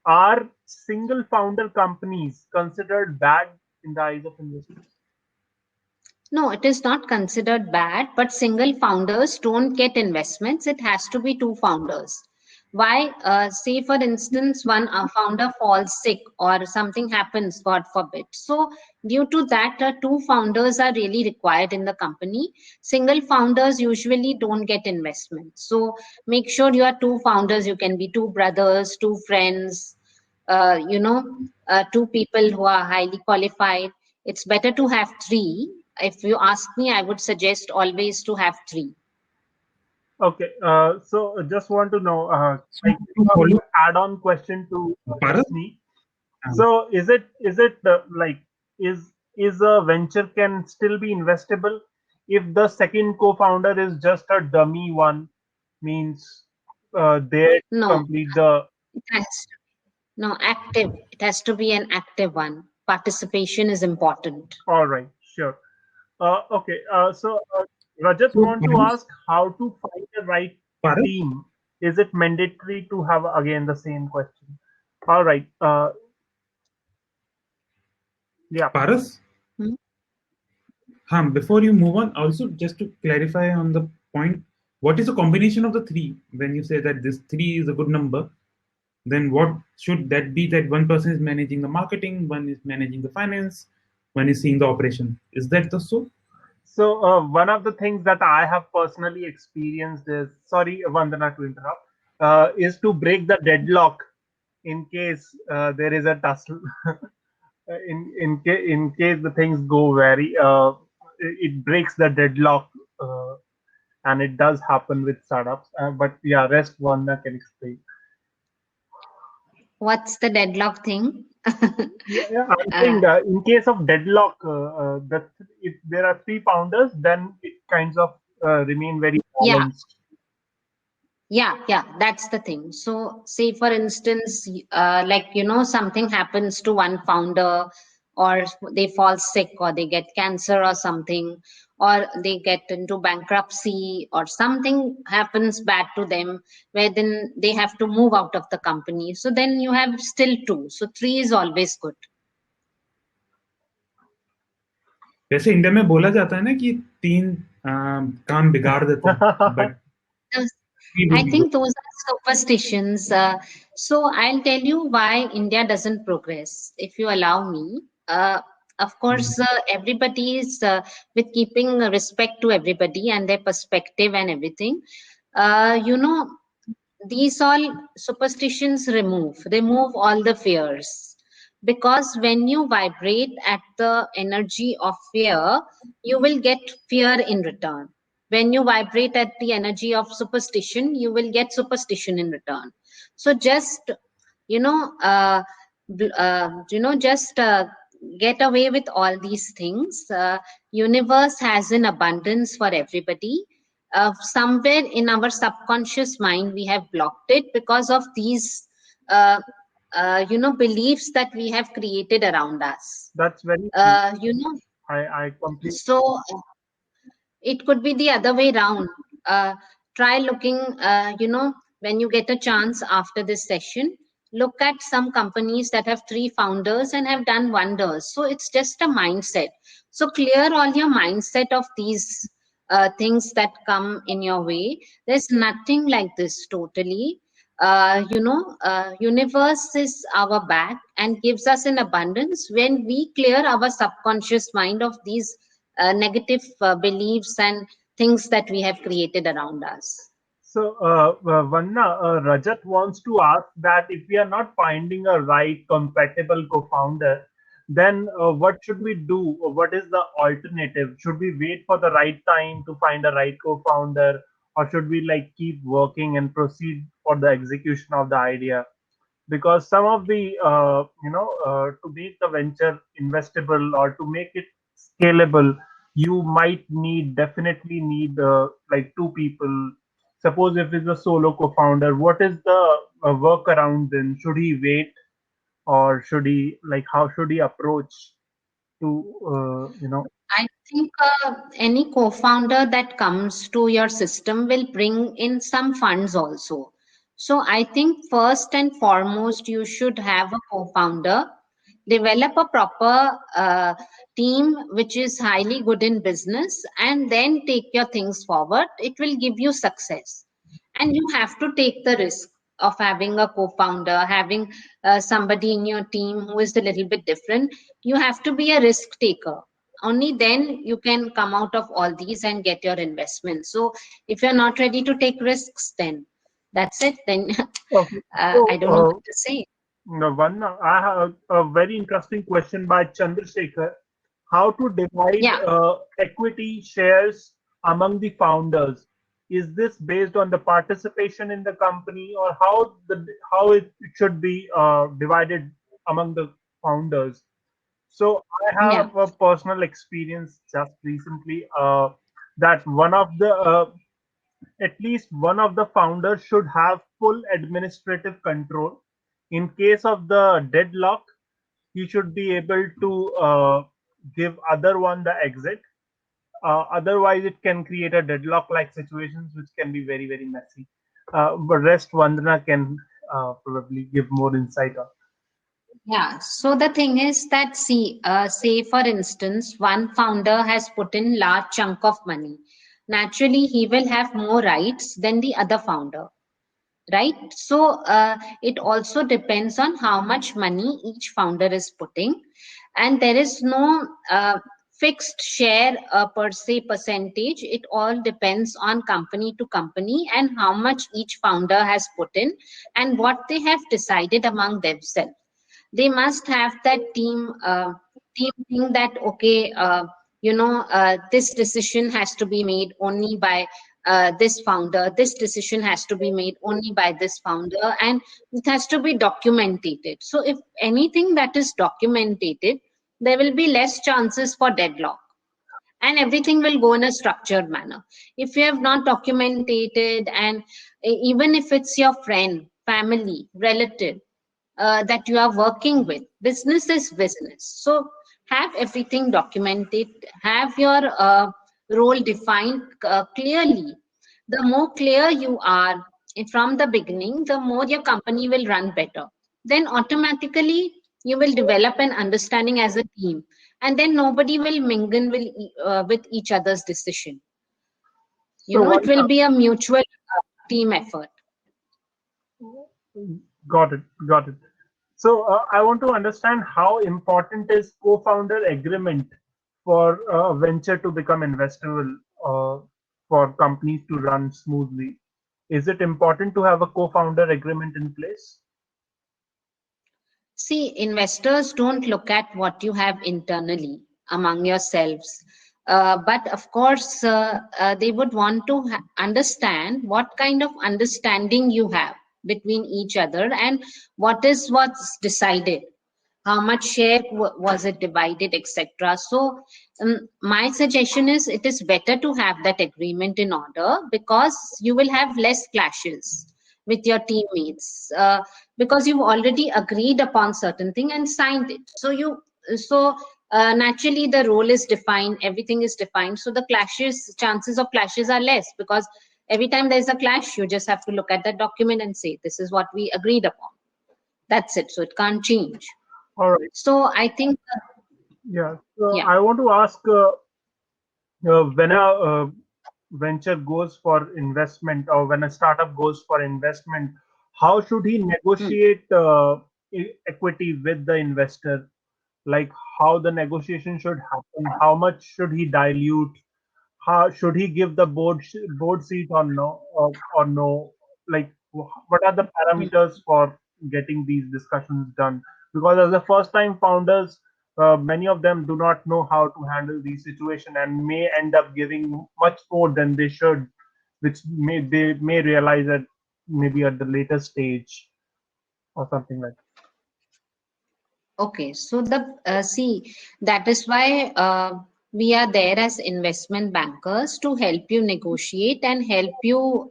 Are single founder companies considered bad in the eyes of investors? No, it is not considered bad, but single founders don't get investments. It has to be two founders. Why? Say for instance, one founder falls sick or something happens, God forbid. So due to that, two founders are really required in the company. Single founders usually don't get investment. So make sure you are two founders. You can be two brothers, two friends, two people who are highly qualified. It's better to have three. If you ask me, I would suggest always to have three. Okay, so just want to know, So to follow add-on question to Paras, me. So is it like is a venture can still be investable if the second co-founder is just a dummy one, means there to No, complete the. it has no active. It has to be an active one. Participation is important. All right, sure. Okay, so Rajat so want to ask how to find the right Paras, team. Is it mandatory to have again the same question? All right. Yeah. Paras, before you move on, also just to clarify on the point, what is the combination of the three? When you say that this three is a good number, then what should that be? That one person is managing the marketing, one is managing the finance, one is seeing the operation. Is that the so? So one of the things that I have personally experienced is, sorry, Vandana, to interrupt, is to break the deadlock in case there is a tussle. in case the things go very, it breaks the deadlock, and it does happen with startups. But yeah, rest Vandana can explain. What's the deadlock thing? Yeah, I'm saying in case of deadlock, that if there are three founders, then it kinds of remain very balanced. Yeah, that's the thing. So say for instance, something happens to one founder, or they fall sick, or they get cancer or something, or they get into bankruptcy, or something happens bad to them, where then they have to move out of the company. So then you have still two. So three is always good. वैसे India में बोला जाता है ना कि तीन काम बिगाड़ देते हैं, but I think those are superstitions. So I'll tell you why India doesn't progress, if you allow me. Of course, everybody is with keeping respect to everybody and their perspective and everything. These all superstitions remove all the fears. Because when you vibrate at the energy of fear, you will get fear in return. When you vibrate at the energy of superstition, you will get superstition in return. So just get away with all these things. Universe has an abundance for everybody. Somewhere in our subconscious mind, we have blocked it because of these beliefs that we have created around us. That's very I completely. So it could be the other way around. Try looking, when you get a chance after this session, look at some companies that have three founders and have done wonders. So it's just a mindset. So clear all your mindset of these things that come in your way. There's nothing like this totally. Universe is our back and gives us an abundance when we clear our subconscious mind of these negative beliefs and things that we have created around us. So, Vanna, Rajat wants to ask that if we are not finding a right compatible co-founder, then what should we do? What is the alternative? Should we wait for the right time to find a right co-founder, or should we keep working and proceed for the execution of the idea? Because some of the to make the venture investable or to make it scalable, you might definitely need two people. Suppose if it's a solo co-founder, what is the workaround then? Should he wait, or should he how should he approach to I think any co-founder that comes to your system will bring in some funds also. So I think first and foremost, you should have a co-founder, develop a proper team which is highly good in business, and then take your things forward. It will give you success. And you have to take the risk. of having a co-founder, having somebody in your team who is a little bit different. You have to be a risk taker. Only then you can come out of all these and get your investment. So if you're not ready to take risks, then that's it. Then Okay. I don't know what to say. I have a very interesting question by Chandrasekhar. How to divide Yeah. equity shares among the founders? Is this based on the participation in the company, or how it should be divided among the founders? So I Yeah. have a personal experience just recently that at least one of the founders should have full administrative control. In case of the deadlock, he should be able to give other one the exit. Otherwise, it can create a deadlock-like situations, which can be very, very messy. But rest, Vandana can probably give more insight on. Yeah, so the thing is that, see, say for instance, one founder has put in large chunk of money. Naturally, he will have more rights than the other founder, right? So it also depends on how much money each founder is putting, and there is no fixed share per se percentage. It all depends on company to company and how much each founder has put in and what they have decided among themselves. They must have that team thing that, okay, this decision has to be made only by this founder, this decision has to be made only by this founder, and it has to be documented. So if anything that is documented, there will be less chances for deadlock and everything will go in a structured manner. If you have not documented, and even if it's your friend, family, relative that you are working with, business is business. So have everything documented, have your role defined clearly. The more clear you are from the beginning, the more your company will run better. Then automatically you will develop an understanding as a team, and then nobody will mingle with each other's decision. So, It will be a mutual team effort. got it, got it. So I want to understand how important is co-founder agreement for a venture to become investable for companies to run smoothly. Is it important to have a co-founder agreement in place? See, investors don't look at what you have internally among yourselves. But of course, they would want to understand what kind of understanding you have between each other and what's decided. How much share was it divided, etc. So my suggestion is it is better to have that agreement in order, because you will have less clashes with your teammates, because you've already agreed upon certain thing and signed it. So naturally the role is defined, everything is defined, so the chances of clashes are less, because every time there's a clash, you just have to look at that document and say, this is what we agreed upon. That's it. So it can't change. All right. So I think, yeah. So I want to ask, when a venture goes for investment, or when a startup goes for investment, how should he negotiate equity with the investor? Like how the negotiation should happen? How much should he dilute? How should he give the board seat or no? Or no? Like what are the parameters for getting these discussions done? Because as the first time founders, many of them do not know how to handle these situations and may end up giving much more than they should, which they may realize at maybe at the later stage or something like that. Okay, so that is why we are there as investment bankers to help you negotiate and help you,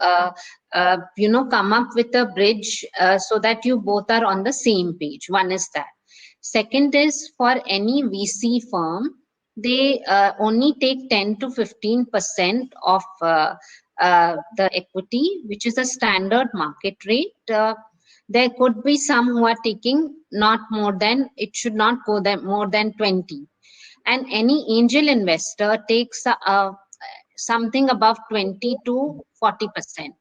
come up with a bridge so that you both are on the same page. One is that. Second is, for any VC firm, they only take 10 to 15% of the equity, which is a standard market rate. There could be some who are taking not more than, it should not go more than 20. And any angel investor takes something above 20 to 40%.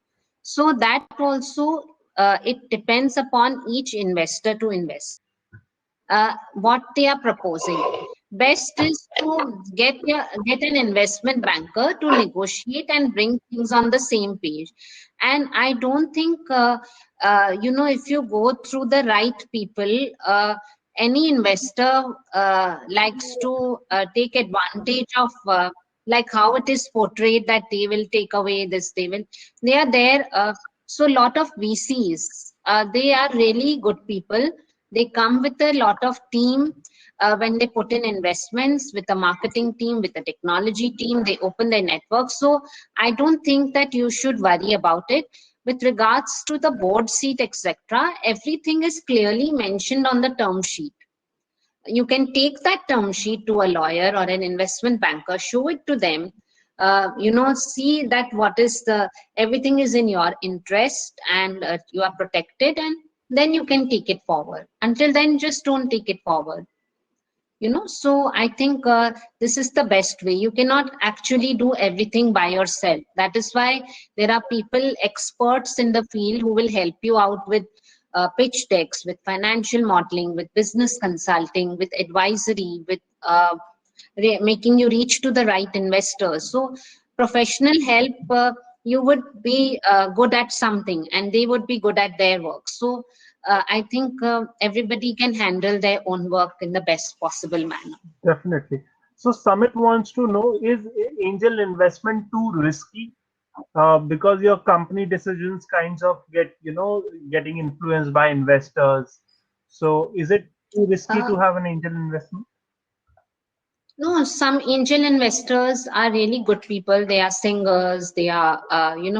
So that also it depends upon each investor to invest. What they are proposing. Best is to get an investment banker to negotiate and bring things on the same page. And I don't think, if you go through the right people, any investor likes to take advantage of like how it is portrayed that they will take away this, they are there. So a lot of VCs, they are really good people. They come with a lot of team. When they put in investments with a marketing team, with a technology team, they open their network. So I don't think that you should worry about it. With regards to the board seat, etc., everything is clearly mentioned on the term sheet. You can take that term sheet to a lawyer or an investment banker, show it to them, see that everything is in your interest and you are protected, and then you can take it forward. Until then, just don't take it forward. So I think this is the best way. You cannot actually do everything by yourself. That is why there are people, experts in the field, who will help you out with pitch decks, with financial modeling, with business consulting, with advisory, with making you reach to the right investors. So professional help, you would be good at something and they would be good at their work. So I think everybody can handle their own work in the best possible manner. Definitely. So Sumit wants to know, is angel investment too risky? Because your company decisions kinds of getting influenced by investors. So is it too risky to have an angel investment? No, some angel investors are really good people. They are singers. They are,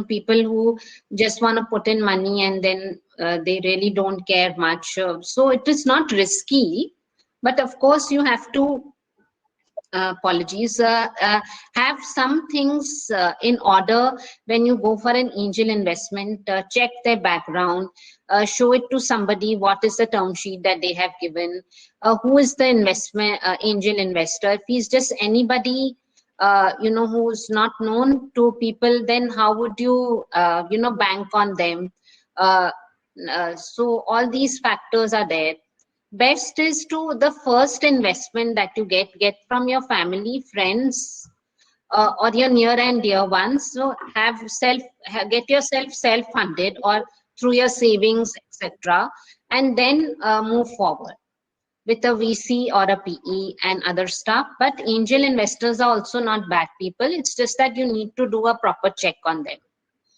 people who just want to put in money and then they really don't care much. So it is not risky, but of course you have to, have some things in order when you go for an angel investment. Check their background, show it to somebody what is the term sheet that they have given, who is the investment angel investor. If he's just anybody who's not known to people, then how would you bank on them? So all these factors are there. Best is to the first investment that you get from your family, friends, or your near and dear ones. So get yourself self-funded or through your savings, etc., and then move forward with a VC or a PE and other stuff. But angel investors are also not bad people. It's just that you need to do a proper check on them.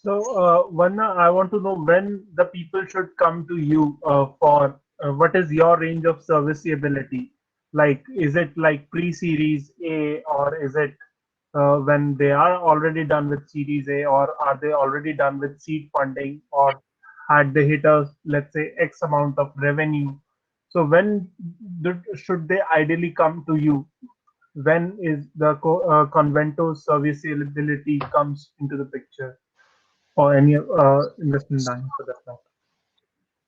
So, Vanna, I want to know when the people should come to you for what is your range of serviceability? Like, is it like pre-series A, or is it when they are already done with series A, or are they already done with seed funding, or had they hit a, let's say, X amount of revenue? So when should they ideally come to you? When is the Convento serviceability comes into the picture, or any investment bank for that matter?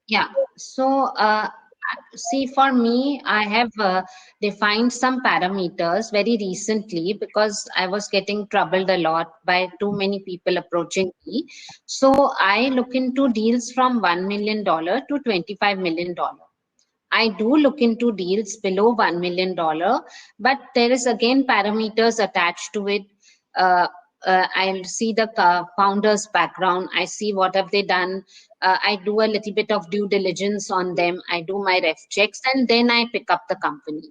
Yeah. So see, for me, I have defined some parameters very recently because I was getting troubled a lot by too many people approaching me. So I look into deals from $1 million to $25 million. I do look into deals below $1 million, but there is again parameters attached to it. I'll see the founder's background. I see what have they done. I do a little bit of due diligence on them. I do my ref checks, and then I pick up the company.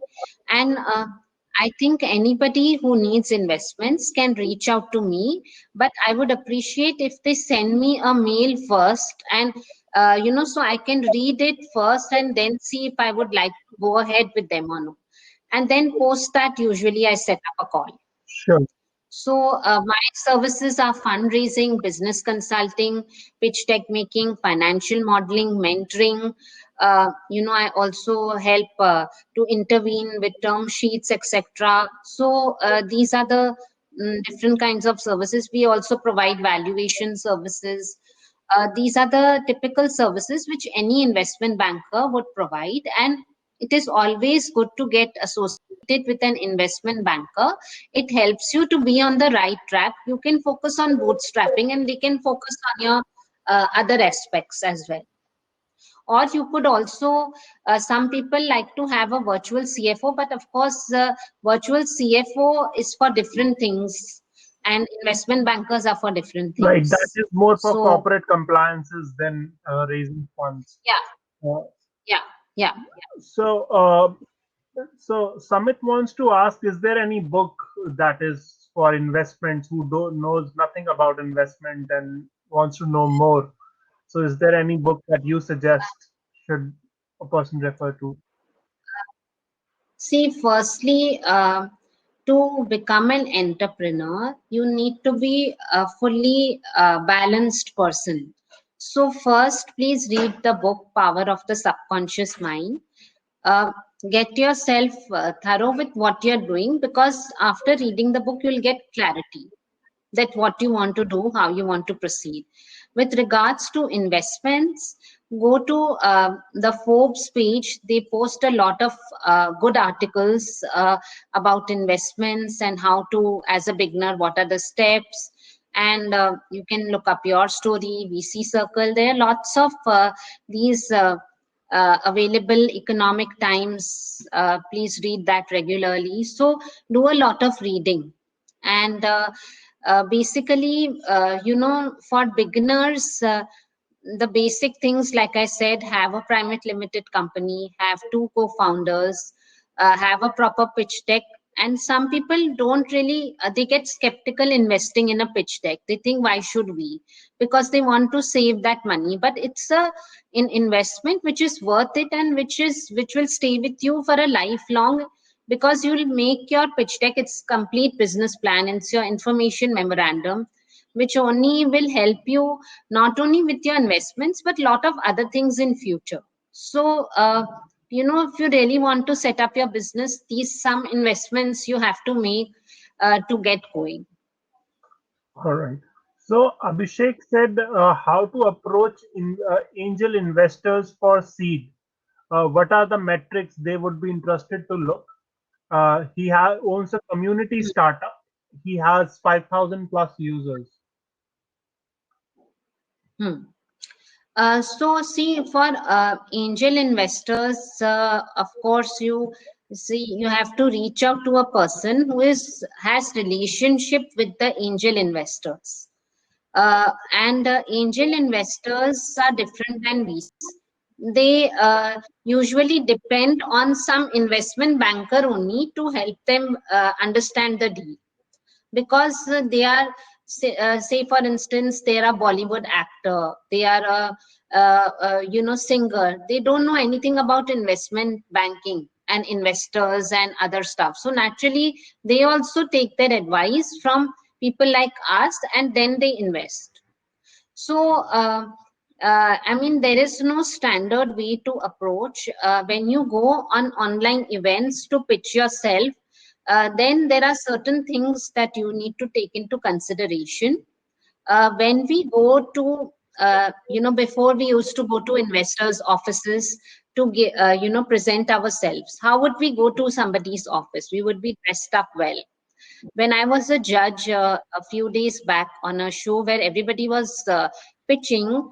And I think anybody who needs investments can reach out to me, but I would appreciate if they send me a mail first, and so I can read it first and then see if I would like to go ahead with them or not. And then post that, usually I set up a call. Sure. So my services are fundraising, business consulting, pitch deck making, financial modeling, mentoring. I also help to intervene with term sheets, etc. So these are the different kinds of services. We also provide valuation services. These are the typical services which any investment banker would provide, and it is always good to get associated with an investment banker. It helps you to be on the right track. You can focus on bootstrapping and they can focus on your other aspects as well. Or you could also, some people like to have a virtual CFO, but of course, virtual CFO is for different things, and investment bankers are for different things. Right, that is more for So- corporate compliances than raising funds. Yeah. Yeah. So Sumit wants to ask: is there any book that is for investments who knows nothing about investment and wants to know more? So, is there any book that you suggest should a person refer to? See, firstly, to become an entrepreneur, you need to be a fully balanced person. So first, please read the book Power of the Subconscious Mind. Get yourself thorough with what you're doing, because after reading the book, you'll get clarity that what you want to do, how you want to proceed. With regards to investments, go to the Forbes page. They post a lot of good articles about investments and how to, as a beginner, what are the steps. And you can look up Your Story, VC Circle. There are lots of these available. Economic Times, please read that regularly. So do a lot of reading. And basically, for beginners, the basic things, like I said, have a private limited company, have 2 co-founders, have a proper pitch deck. And some people don't really, they get skeptical investing in a pitch deck. They think, why should we? Because they want to save that money. But it's an investment which is worth it, and which will stay with you for a lifelong, because you'll make your pitch deck, it's complete business plan, it's your information memorandum, which only will help you not only with your investments, but a lot of other things in future. So, if you really want to set up your business, these some investments you have to make to get going. All right. So Abhishek said how to approach angel investors for seed. What are the metrics they would be interested to look? He owns a community startup. He has 5,000 plus users. So see, for angel investors, of course, you have to reach out to a person who has relationship with the angel investors. And angel investors are different than VCs. They usually depend on some investment banker only to help them understand the deal, because they are, say for instance, they are a Bollywood actor, they are a singer. They don't know anything about investment banking and investors and other stuff. So naturally, they also take their advice from people like us, and then they invest. So there is no standard way to approach. When you go on online events to pitch yourself, then there are certain things that you need to take into consideration. When we go to, before we used to go to investors' offices to present ourselves. How would we go to somebody's office? We would be dressed up well. When I was a judge a few days back on a show where everybody was pitching,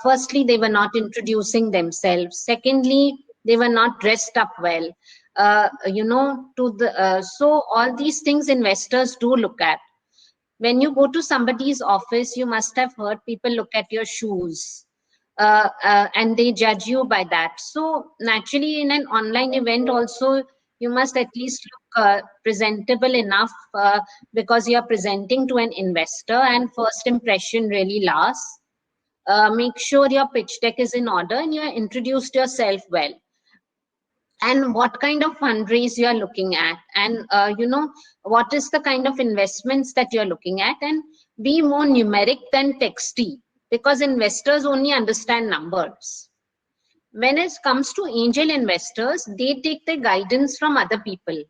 firstly, they were not introducing themselves. Secondly, they were not dressed up well. So all these things investors do look at. When you go to somebody's office, you must have heard people look at your shoes and they judge you by that. So naturally, in an online event also, you must at least look presentable enough because you are presenting to an investor, and first impression really lasts. Make sure your pitch deck is in order and you are introduced yourself well. And what kind of fundraise you are looking at, and what is the kind of investments that you're looking at, and be more numeric than texty, because investors only understand numbers. When it comes to angel investors, they take their guidance from other people,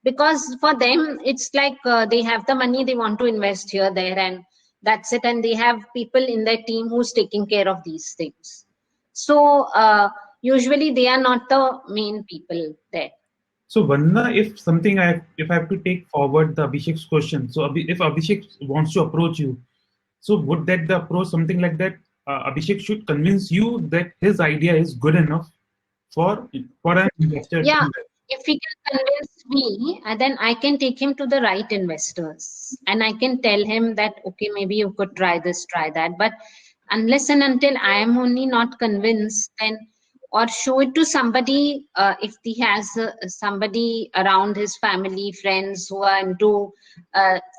because for them it's like they have the money, they want to invest here, there, and that's it, and they have people in their team who's taking care of these things. So usually they are not the main people there. So Vandana, if I have to take forward the Abhishek's question, so if Abhishek wants to approach you, so would that the approach something like that? Abhishek should convince you that his idea is good enough for an investor. Yeah, if he can convince me, then I can take him to the right investors, and I can tell him that okay, maybe you could try this, try that. But unless and until I am only not convinced, then or show it to somebody, if he has somebody around his family, friends who are into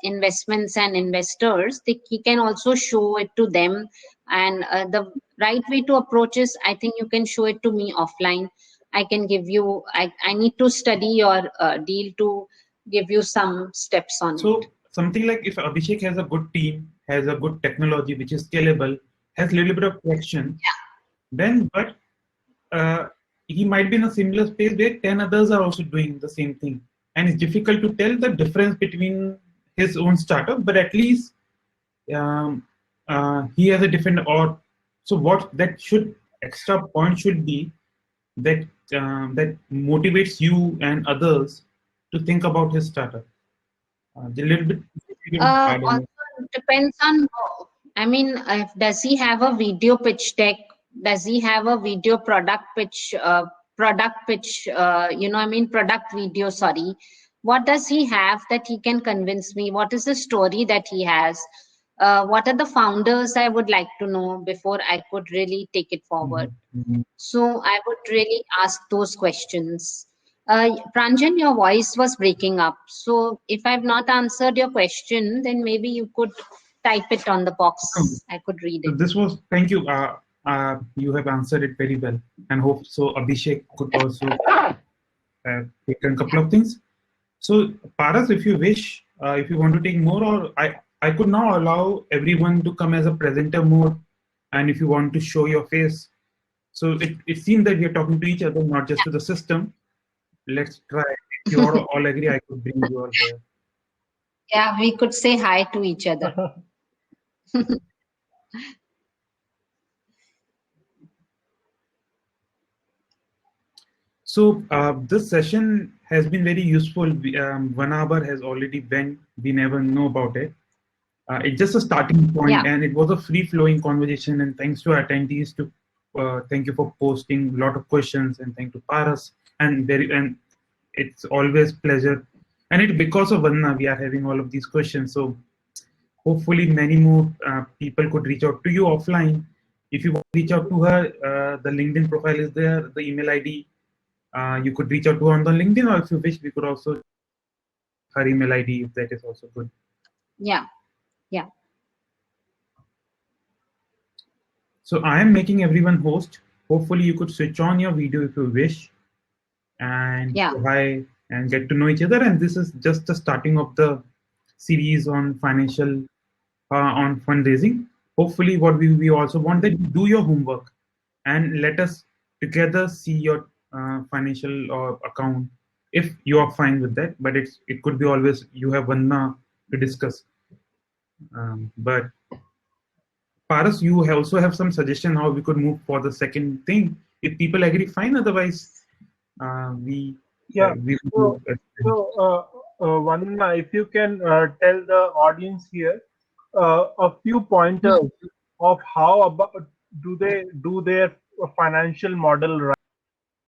investments and investors, he can also show it to them. And the right way to approach is, I think you can show it to me offline. I can give you, I need to study your deal to give you some steps on it. So something like if Abhishek has a good team, has a good technology which is scalable, has a little bit of traction, then but he might be in a similar space where 10 others are also doing the same thing. And it's difficult to tell the difference between his own startup, but at least he has a different, or so what that should extra point should be that that motivates you and others to think about his startup. A little bit. Also depends on, I mean, does he have a video pitch deck? Does he have a video product pitch, product video, sorry. What does he have that he can convince me? What is the story that he has? What are the founders I would like to know before I could really take it forward? So I would really ask those questions. Pranjal, your voice was breaking up. So if I've not answered your question, then maybe you could type it on the box. I could read it. This was, thank you. You have answered it very well. And hope so Abhishek could also take a couple of things. So Paras, if you wish, if you want to take more, or I could now allow everyone to come as a presenter mode, and if you want to show your face. So it seems that we are talking to each other, not just to the system. Let's try. If you all agree, I could bring you all there. Yeah, we could say hi to each other. So this session has been very useful. 1 hour has already went. We never know about it. It's just a starting point, and it was a free-flowing conversation. And thanks to our attendees, thank you for posting a lot of questions, and thank you to Paras. And it's always pleasure. And it's because of Vandana we are having all of these questions. So hopefully many more people could reach out to you offline. If you want to reach out to her, the LinkedIn profile is there, the email ID. You could reach out to her on the LinkedIn, or if you wish, we could also her email ID if that is also good. Yeah. So I am making everyone host. Hopefully you could switch on your video if you wish, and hi and get to know each other. And this is just the starting of the series on financial, on fundraising. Hopefully what we also want that you do your homework and let us together see your financial or account if you are fine with that. But it could be always you have Vandana to discuss. But Paras, you also have some suggestion how we could move for the second thing. If people agree, fine. Otherwise, we. Vandana, if you can tell the audience here a few pointers of how about do they do their financial model right.